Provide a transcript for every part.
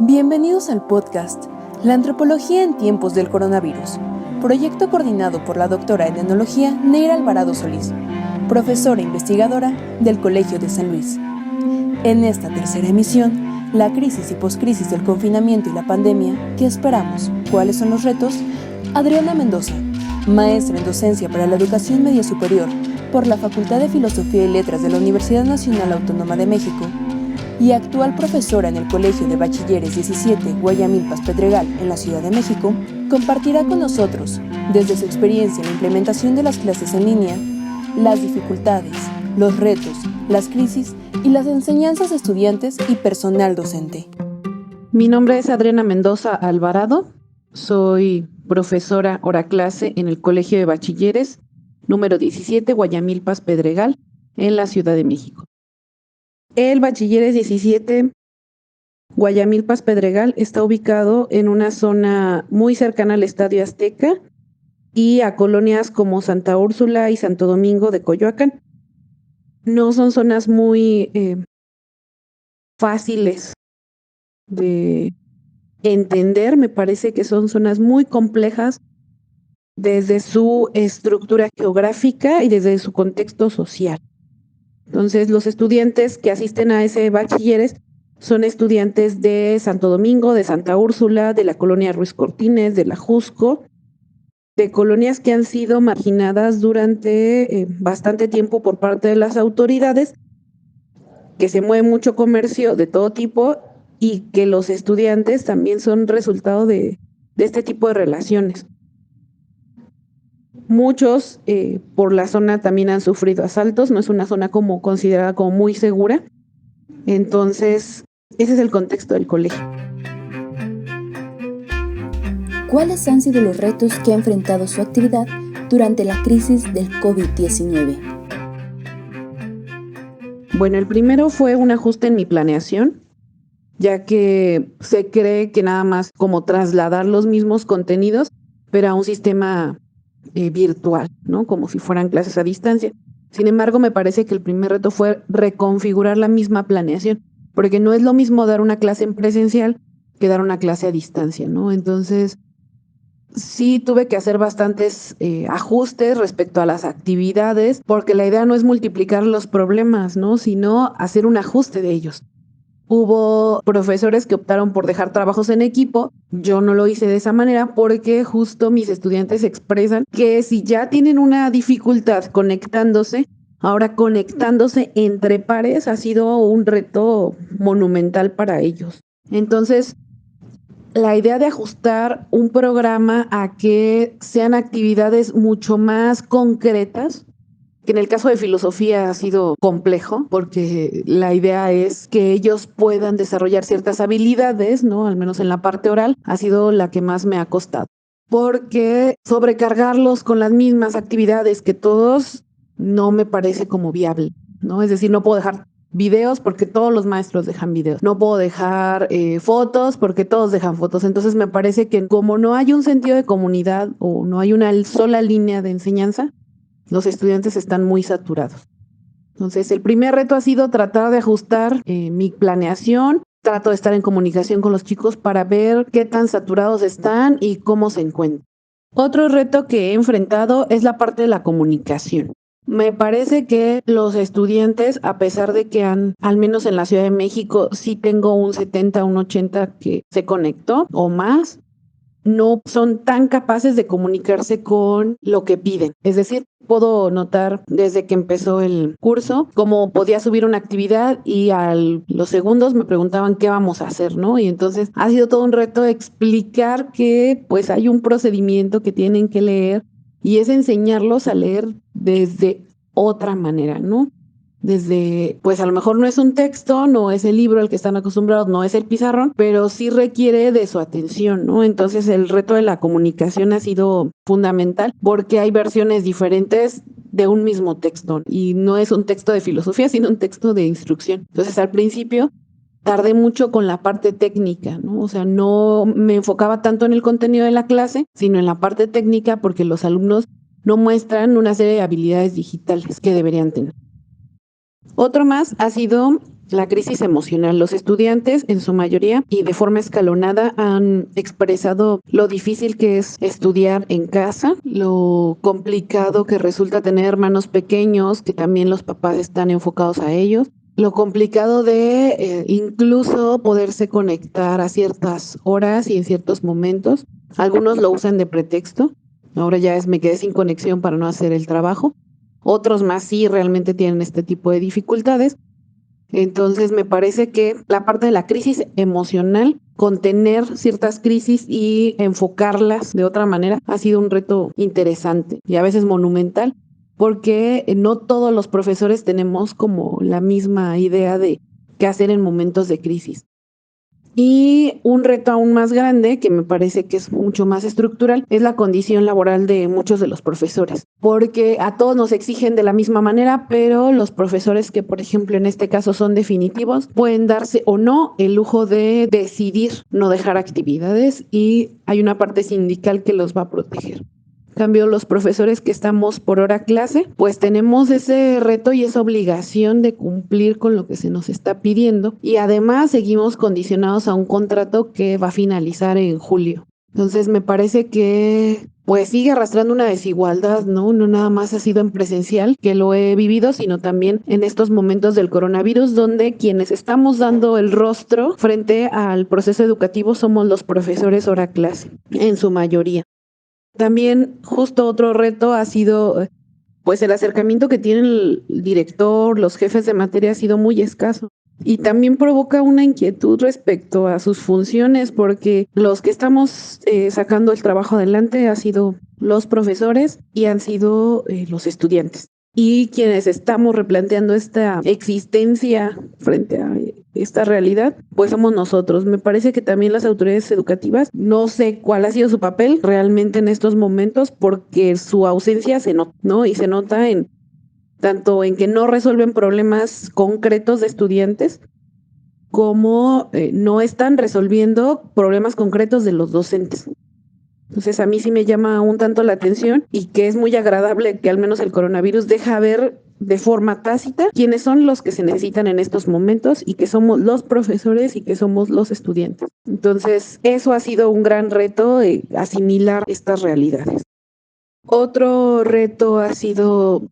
Bienvenidos al podcast La antropología en tiempos del coronavirus, proyecto coordinado por la doctora en enología Neira Alvarado Solís, profesora investigadora del Colegio de San Luis. En esta tercera emisión, la crisis y poscrisis del confinamiento y la pandemia, ¿qué esperamos? ¿Cuáles son los retos? Adriana Mendoza, maestra en docencia para la educación media superior por la Facultad de Filosofía y Letras de la Universidad Nacional Autónoma de México, y actual profesora en el Colegio de Bachilleres 17 Guayamilpas Pedregal en la Ciudad de México, compartirá con nosotros, desde su experiencia en la implementación de las clases en línea, las dificultades, los retos, las crisis y las enseñanzas de estudiantes y personal docente. Mi nombre es Adriana Mendoza Alvarado, soy profesora hora clase en el Colegio de Bachilleres número 17 Guayamilpas Pedregal en la Ciudad de México. El Bachilleres 17 Guayamilpas Pedregal está ubicado en una zona muy cercana al Estadio Azteca y a colonias como Santa Úrsula y Santo Domingo de Coyoacán. No son zonas muy fáciles de entender, me parece que son zonas muy complejas desde su estructura geográfica y desde su contexto social. Entonces, los estudiantes que asisten a ese bachilleres son estudiantes de Santo Domingo, de Santa Úrsula, de la colonia Ruiz Cortines, de la Jusco, de colonias que han sido marginadas durante bastante tiempo por parte de las autoridades, que se mueve mucho comercio de todo tipo y que los estudiantes también son resultado de este tipo de relaciones. Muchos por la zona también han sufrido asaltos, no es una zona como considerada como muy segura. Entonces, ese es el contexto del colegio. ¿Cuáles han sido los retos que ha enfrentado su actividad durante la crisis del COVID-19? Bueno, el primero fue un ajuste en mi planeación, ya que se cree que nada más como trasladar los mismos contenidos, pero a un sistema virtual, ¿no? Como si fueran clases a distancia. Sin embargo, me parece que el primer reto fue reconfigurar la misma planeación, porque no es lo mismo dar una clase en presencial que dar una clase a distancia, ¿no? Entonces, sí tuve que hacer bastantes ajustes respecto a las actividades, porque la idea no es multiplicar los problemas, ¿no? Sino hacer un ajuste de ellos. Hubo profesores que optaron por dejar trabajos en equipo. Yo no lo hice de esa manera porque justo mis estudiantes expresan que si ya tienen una dificultad conectándose, ahora conectándose entre pares ha sido un reto monumental para ellos. Entonces, la idea de ajustar un programa a que sean actividades mucho más concretas, que en el caso de filosofía ha sido complejo, porque la idea es que ellos puedan desarrollar ciertas habilidades, ¿no? Al menos en la parte oral, ha sido la que más me ha costado. Porque sobrecargarlos con las mismas actividades que todos no me parece como viable, ¿no? Es decir, no puedo dejar videos porque todos los maestros dejan videos. No puedo dejar fotos porque todos dejan fotos. Entonces me parece que como no hay un sentido de comunidad o no hay una sola línea de enseñanza, los estudiantes están muy saturados. Entonces, el primer reto ha sido tratar de ajustar mi planeación. Trato de estar en comunicación con los chicos para ver qué tan saturados están y cómo se encuentran. Otro reto que he enfrentado es la parte de la comunicación. Me parece que los estudiantes, a pesar de que al menos en la Ciudad de México, sí tengo un 70, un 80 que se conectó o más, no son tan capaces de comunicarse con lo que piden. Es decir, puedo notar desde que empezó el curso cómo podía subir una actividad y a los segundos me preguntaban qué vamos a hacer, ¿no? Y entonces ha sido todo un reto explicar que pues hay un procedimiento que tienen que leer y es enseñarlos a leer desde otra manera, ¿no? Desde, pues a lo mejor no es un texto, no es el libro al que están acostumbrados, no es el pizarrón, pero sí requiere de su atención, ¿no? Entonces el reto de la comunicación ha sido fundamental porque hay versiones diferentes de un mismo texto y no es un texto de filosofía, sino un texto de instrucción. Entonces al principio tardé mucho con la parte técnica, ¿no? O sea, no me enfocaba tanto en el contenido de la clase, sino en la parte técnica porque los alumnos no muestran una serie de habilidades digitales que deberían tener. Otro más ha sido la crisis emocional. Los estudiantes, en su mayoría y de forma escalonada, han expresado lo difícil que es estudiar en casa, lo complicado que resulta tener hermanos pequeños, que también los papás están enfocados a ellos, lo complicado de incluso poderse conectar a ciertas horas y en ciertos momentos. Algunos lo usan de pretexto. Ahora ya me quedé sin conexión para no hacer el trabajo. Otros más sí realmente tienen este tipo de dificultades. Entonces me parece que la parte de la crisis emocional, contener ciertas crisis y enfocarlas de otra manera, ha sido un reto interesante y a veces monumental, porque no todos los profesores tenemos como la misma idea de qué hacer en momentos de crisis. Y un reto aún más grande, que me parece que es mucho más estructural, es la condición laboral de muchos de los profesores, porque a todos nos exigen de la misma manera, pero los profesores que, por ejemplo, en este caso son definitivos, pueden darse o no el lujo de decidir no dejar actividades y hay una parte sindical que los va a proteger. En cambio, los profesores que estamos por hora clase, pues tenemos ese reto y esa obligación de cumplir con lo que se nos está pidiendo y además seguimos condicionados a un contrato que va a finalizar en julio. Entonces me parece que pues sigue arrastrando una desigualdad, ¿no? No nada más ha sido en presencial, que lo he vivido, sino también en estos momentos del coronavirus, donde quienes estamos dando el rostro frente al proceso educativo somos los profesores hora clase, en su mayoría. También justo otro reto ha sido, pues el acercamiento que tiene el director, los jefes de materia ha sido muy escaso. Y también provoca una inquietud respecto a sus funciones, porque los que estamos sacando el trabajo adelante han sido los profesores y han sido los estudiantes. Y quienes estamos replanteando esta existencia frente a esta realidad, pues somos nosotros. Me parece que también las autoridades educativas, no sé cuál ha sido su papel realmente en estos momentos, porque su ausencia se nota, ¿no? Y se nota en tanto en que no resuelven problemas concretos de estudiantes, como no están resolviendo problemas concretos de los docentes. Entonces a mí sí me llama un tanto la atención y que es muy agradable que al menos el coronavirus deja ver de forma tácita quiénes son los que se necesitan en estos momentos y que somos los profesores y que somos los estudiantes. Entonces eso ha sido un gran reto, asimilar estas realidades. Otro reto ha sido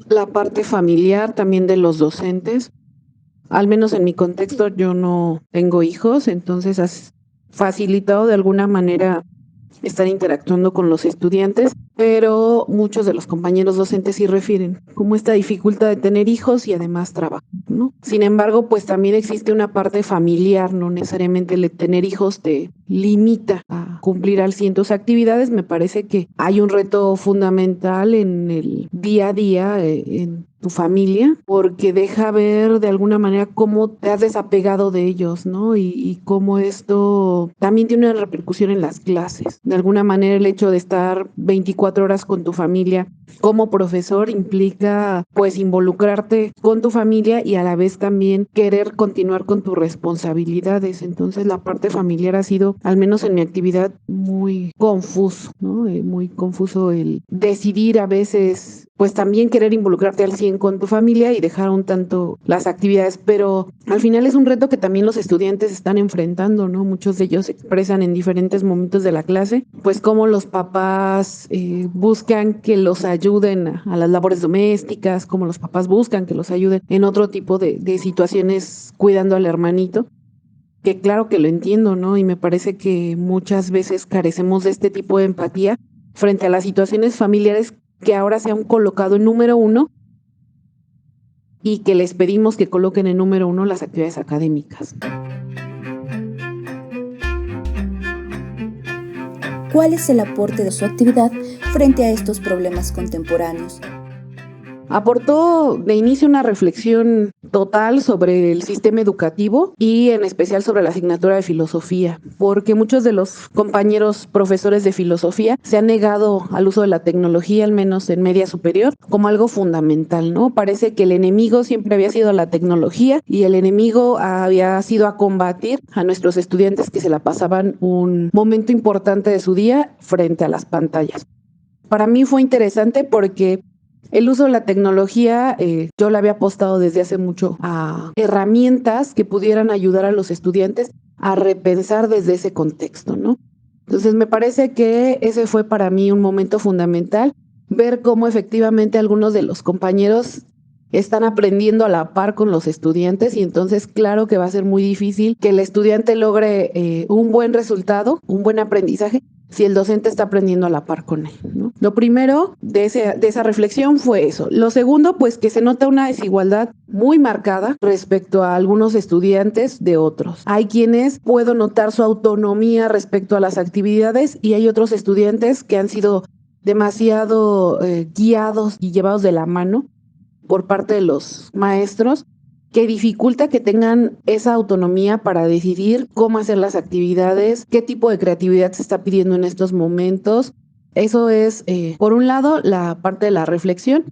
la parte familiar también de los docentes. Al menos en mi contexto yo no tengo hijos, entonces has facilitado de alguna manera estar interactuando con los estudiantes, pero muchos de los compañeros docentes sí refieren como esta dificultad de tener hijos y además trabajo, ¿no? Sin embargo, pues también existe una parte familiar, no necesariamente el tener hijos te limita a cumplir al 100 tus actividades. Me parece que hay un reto fundamental en el día a día, en tu familia, porque deja ver de alguna manera cómo te has desapegado de ellos, ¿no? Y cómo esto también tiene una repercusión en las clases. De alguna manera el hecho de estar 24 horas con tu familia como profesor implica pues involucrarte con tu familia y a la vez también querer continuar con tus responsabilidades. Entonces la parte familiar ha sido, al menos en mi actividad, muy confuso, ¿no? Muy confuso el decidir a veces pues también querer involucrarte al 100 con tu familia y dejar un tanto las actividades, pero al final es un reto que también los estudiantes están enfrentando, ¿no? Muchos de ellos expresan en diferentes momentos de la clase, pues cómo los papás buscan que los ayuden a las labores domésticas, cómo los papás buscan que los ayuden en otro tipo de situaciones cuidando al hermanito, que claro que lo entiendo, ¿no? Y me parece que muchas veces carecemos de este tipo de empatía frente a las situaciones familiares que ahora se han colocado en número uno y que les pedimos que coloquen en número uno las actividades académicas. ¿Cuál es el aporte de su actividad frente a estos problemas contemporáneos? Aportó de inicio una reflexión total sobre el sistema educativo y en especial sobre la asignatura de filosofía, porque muchos de los compañeros profesores de filosofía se han negado al uso de la tecnología, al menos en media superior, como algo fundamental, ¿no? Parece que el enemigo siempre había sido la tecnología y el enemigo había sido a combatir a nuestros estudiantes que se la pasaban un momento importante de su día frente a las pantallas. Para mí fue interesante porque El uso de la tecnología, yo le había apostado desde hace mucho a herramientas que pudieran ayudar a los estudiantes a repensar desde ese contexto, ¿no? Entonces me parece que ese fue para mí un momento fundamental, ver cómo efectivamente algunos de los compañeros están aprendiendo a la par con los estudiantes y entonces claro que va a ser muy difícil que el estudiante logre un buen resultado, un buen aprendizaje, si el docente está aprendiendo a la par con él, ¿no? Lo primero de esa reflexión fue eso. Lo segundo, pues que se nota una desigualdad muy marcada respecto a algunos estudiantes de otros. Hay quienes puedo notar su autonomía respecto a las actividades y hay otros estudiantes que han sido demasiado guiados y llevados de la mano por parte de los maestros, que dificulta que tengan esa autonomía para decidir cómo hacer las actividades, qué tipo de creatividad se está pidiendo en estos momentos. Eso es, por un lado, la parte de la reflexión,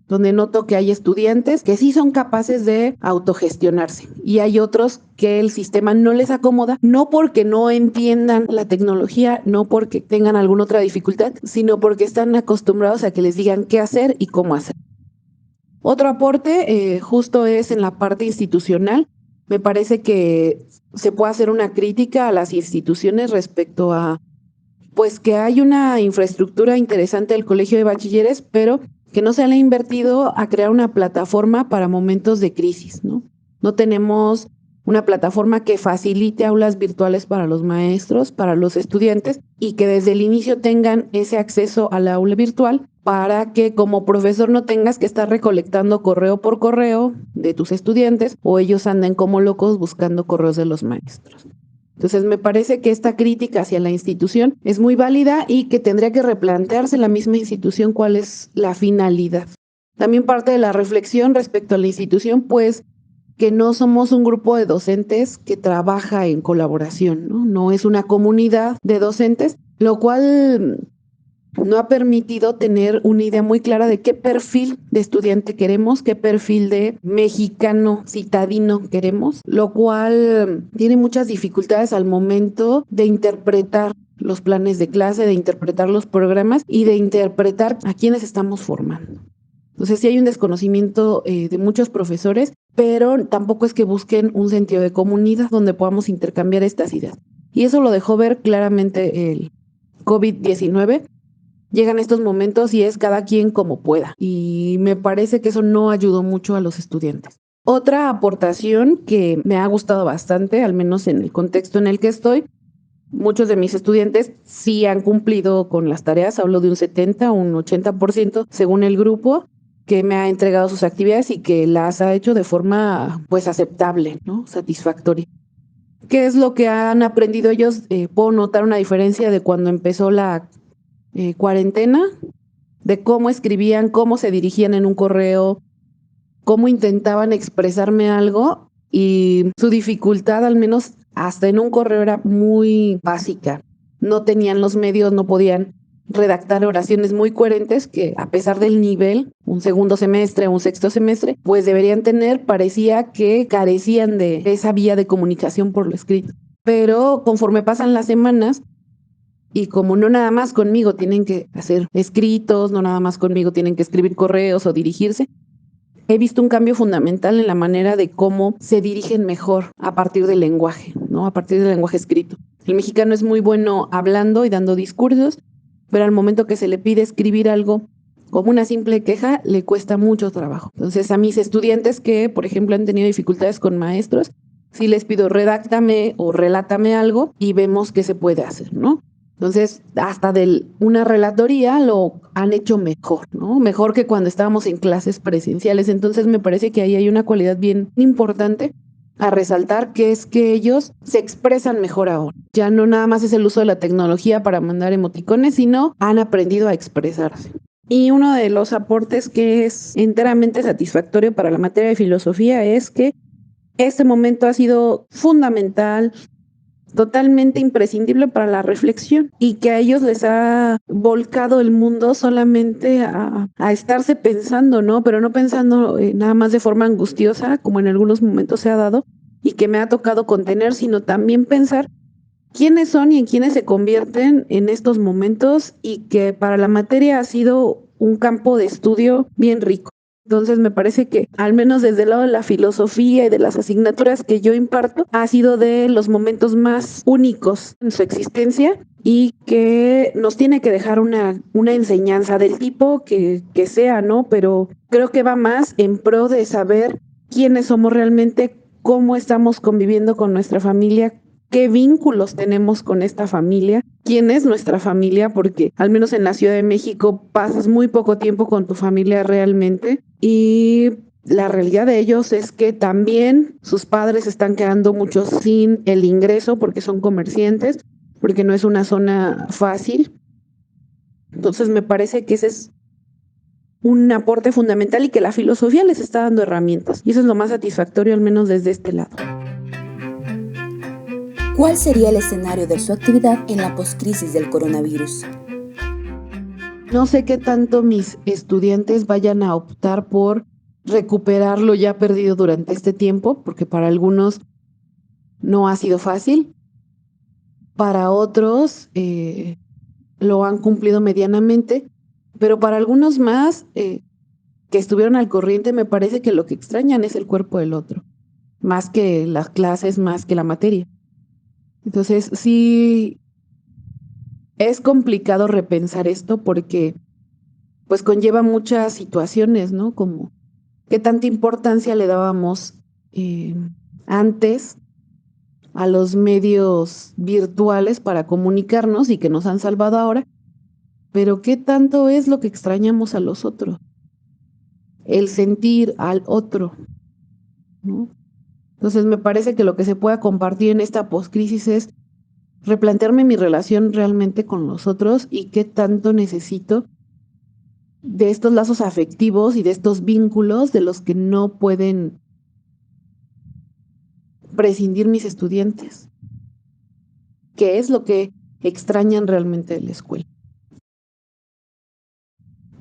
donde noto que hay estudiantes que sí son capaces de autogestionarse y hay otros que el sistema no les acomoda, no porque no entiendan la tecnología, no porque tengan alguna otra dificultad, sino porque están acostumbrados a que les digan qué hacer y cómo hacer. Otro aporte justo es en la parte institucional. Me parece que se puede hacer una crítica a las instituciones respecto a, pues que hay una infraestructura interesante del Colegio de Bachilleres, pero que no se le ha invertido a crear una plataforma para momentos de crisis, ¿no? No tenemos una plataforma que facilite aulas virtuales para los maestros, para los estudiantes y que desde el inicio tengan ese acceso al aula virtual para que como profesor no tengas que estar recolectando correo por correo de tus estudiantes o ellos anden como locos buscando correos de los maestros. Entonces me parece que esta crítica hacia la institución es muy válida y que tendría que replantearse la misma institución cuál es la finalidad. También parte de la reflexión respecto a la institución, pues que no somos un grupo de docentes que trabaja en colaboración, ¿no? No es una comunidad de docentes, lo cual no ha permitido tener una idea muy clara de qué perfil de estudiante queremos, qué perfil de mexicano citadino queremos, lo cual tiene muchas dificultades al momento de interpretar los planes de clase, de interpretar los programas y de interpretar a quienes estamos formando. Entonces sí hay un desconocimiento de muchos profesores, pero tampoco es que busquen un sentido de comunidad donde podamos intercambiar estas ideas. Y eso lo dejó ver claramente el COVID-19. Llegan estos momentos y es cada quien como pueda. Y me parece que eso no ayudó mucho a los estudiantes. Otra aportación que me ha gustado bastante, al menos en el contexto en el que estoy, muchos de mis estudiantes sí han cumplido con las tareas, hablo de un 70, un 80% según el grupo que me ha entregado sus actividades y que las ha hecho de forma pues aceptable, ¿no? Satisfactoria. ¿Qué es lo que han aprendido ellos? Puedo notar una diferencia de cuando empezó la cuarentena, de cómo escribían, cómo se dirigían en un correo, cómo intentaban expresarme algo y su dificultad, al menos hasta en un correo, era muy básica. No tenían los medios, no podían redactar oraciones muy coherentes que a pesar del nivel, un segundo semestre, un sexto semestre, pues deberían tener, parecía que carecían de esa vía de comunicación por lo escrito. Pero conforme pasan las semanas, y como no nada más conmigo tienen que hacer escritos, no nada más conmigo tienen que escribir correos o dirigirse, he visto un cambio fundamental en la manera de cómo se dirigen mejor a partir del lenguaje, ¿no? A partir del lenguaje escrito. El mexicano es muy bueno hablando y dando discursos, pero al momento que se le pide escribir algo como una simple queja, le cuesta mucho trabajo. Entonces, a mis estudiantes que, por ejemplo, han tenido dificultades con maestros, sí les pido redáctame o relátame algo y vemos qué se puede hacer, ¿no? Entonces, hasta de una relatoría lo han hecho mejor, ¿no? Mejor que cuando estábamos en clases presenciales. Entonces, me parece que ahí hay una cualidad bien importante a resaltar, que es que ellos se expresan mejor ahora. Ya no nada más es el uso de la tecnología para mandar emoticones, sino han aprendido a expresarse. Y uno de los aportes que es enteramente satisfactorio para la materia de filosofía es que este momento ha sido fundamental, totalmente imprescindible para la reflexión y que a ellos les ha volcado el mundo solamente a estarse pensando, ¿no? Pero no pensando nada más de forma angustiosa, como en algunos momentos se ha dado y que me ha tocado contener, sino también pensar quiénes son y en quiénes se convierten en estos momentos y que para la materia ha sido un campo de estudio bien rico. Entonces me parece que, al menos desde el lado de la filosofía y de las asignaturas que yo imparto, ha sido de los momentos más únicos en su existencia y que nos tiene que dejar una enseñanza del tipo que sea, ¿no? Pero creo que va más en pro de saber quiénes somos realmente, cómo estamos conviviendo con nuestra familia, qué vínculos tenemos con esta familia, quién es nuestra familia, porque al menos en la Ciudad de México pasas muy poco tiempo con tu familia realmente, y la realidad de ellos es que también sus padres están quedando muchos sin el ingreso porque son comerciantes, porque no es una zona fácil. Entonces me parece que ese es un aporte fundamental y que la filosofía les está dando herramientas, y eso es lo más satisfactorio, al menos desde este lado. ¿Cuál sería el escenario de su actividad en la postcrisis del coronavirus? No sé qué tanto mis estudiantes vayan a optar por recuperar lo ya perdido durante este tiempo, porque para algunos no ha sido fácil, para otros lo han cumplido medianamente, pero para algunos más que estuvieron al corriente, me parece que lo que extrañan es el cuerpo del otro, más que las clases, más que la materia. Entonces sí es complicado repensar esto porque pues conlleva muchas situaciones, ¿no? Como qué tanta importancia le dábamos antes a los medios virtuales para comunicarnos y que nos han salvado ahora, pero qué tanto es lo que extrañamos a los otros, el sentir al otro, ¿no? Entonces me parece que lo que se pueda compartir en esta postcrisis es replantearme mi relación realmente con los otros y qué tanto necesito de estos lazos afectivos y de estos vínculos de los que no pueden prescindir mis estudiantes. ¿Qué es lo que extrañan realmente de la escuela?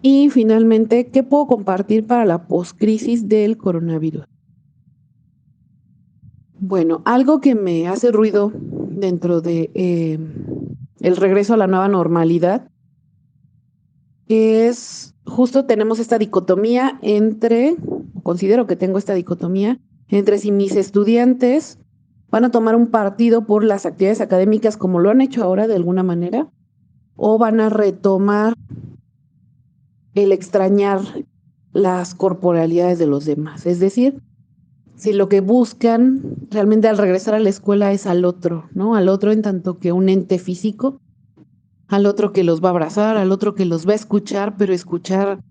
Y finalmente, ¿qué puedo compartir para la postcrisis del coronavirus? Bueno, algo que me hace ruido dentro de el regreso a la nueva normalidad es justo tenemos esta dicotomía considero que tengo esta dicotomía entre si mis estudiantes van a tomar un partido por las actividades académicas como lo han hecho ahora de alguna manera, o van a retomar el extrañar las corporalidades de los demás. Es decir, si lo que buscan realmente al regresar a la escuela es al otro, ¿no? Al otro en tanto que un ente físico, al otro que los va a abrazar, al otro que los va a escuchar, pero escuchar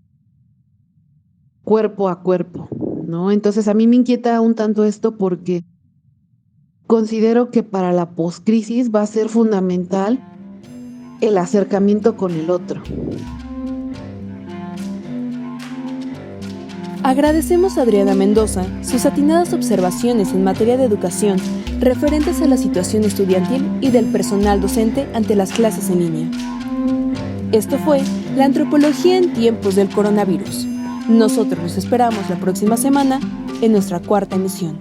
cuerpo a cuerpo, ¿no? Entonces a mí me inquieta un tanto esto porque considero que para la postcrisis va a ser fundamental el acercamiento con el otro. Agradecemos a Adriana Mendoza sus atinadas observaciones en materia de educación referentes a la situación estudiantil y del personal docente ante las clases en línea. Esto fue la antropología en tiempos del coronavirus. Nosotros los esperamos la próxima semana en nuestra 4ª emisión.